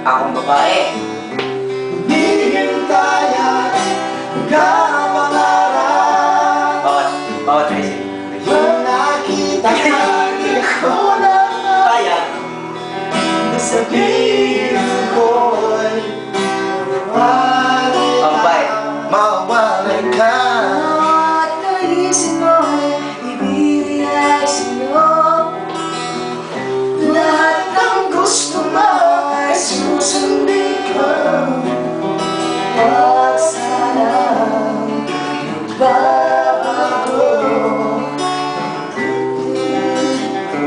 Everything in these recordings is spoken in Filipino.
akong babae. Hinihintayan hanggang mangarap. Bawat Tracy. Nung nakita di ko na Kaya. nasabihin ko'y mawalay ka. At naisin mo'y ibibigay sa'yo. Lahat ng gusto mo ay susundin ko. Huwag sanang magbabago.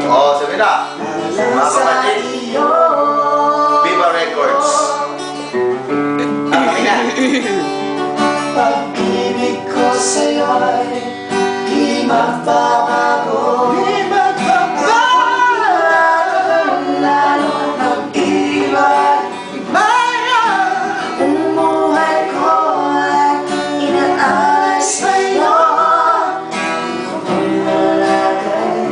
Oh, sabi na. Mga kapatid, Sa'yo. Viva Records. Kami na. Pag-ibig ko sa'yo'y di magbabago. Di magbabago. Lalo mag-ibig. Ang buhay ko ay inaalay sa'yo. Kapag wala kayo,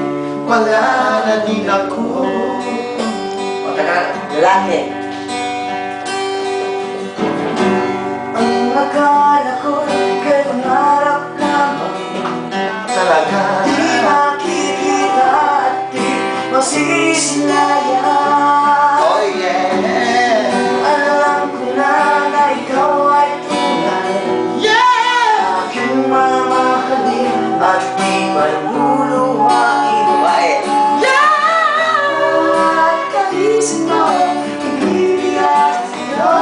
Wala na din ako. Lalaki. ang akala ko'y kay pangarap lamang. Talaga. Di makikita at di masisilayan. Oh yeah. Alam ko na ikaw ay tunay. Yeah. Aking mamahalin at di maluluhain. Babae. At kahisin mo, ibibigay sa'yo.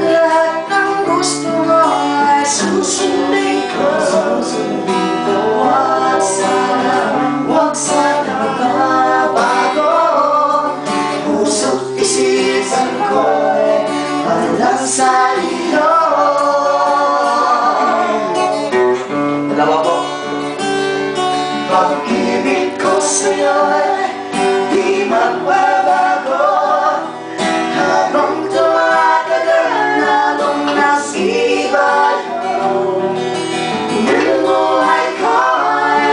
Lahat ng gusto mo ay susundin ko. Huwag sana magbabago. Puso't isipan ko'y alam sa iyo. Dalawa po. Pag-ibig ko sa'yo'y di magbabago. Habang tumatagal lalong nasibayo. Ang buhay ko'y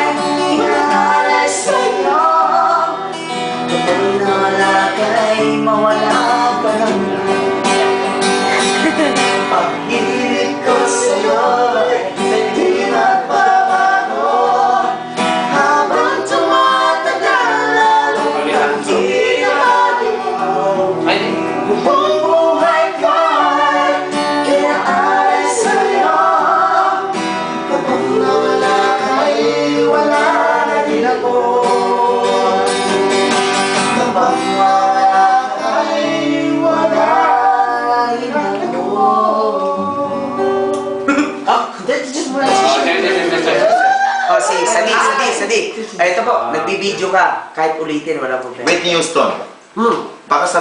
inaalay sa'yo. Kapag nawala ka'y mawala ka lang. Pag-ibig ko sa'yo'y di magbabago. Habang tumatagal lalong nasibayo. Ang buhay ko'y inaalay sa'yo. Kapag nawala ka'y wala na din ako. Kapag nawala ka'y wala na din ako. Oh, si Sadi. Ay, ito po, nagbibideo ka. Kahit ulitin, walang problema. Whitney Houston. Hmm. Baka sa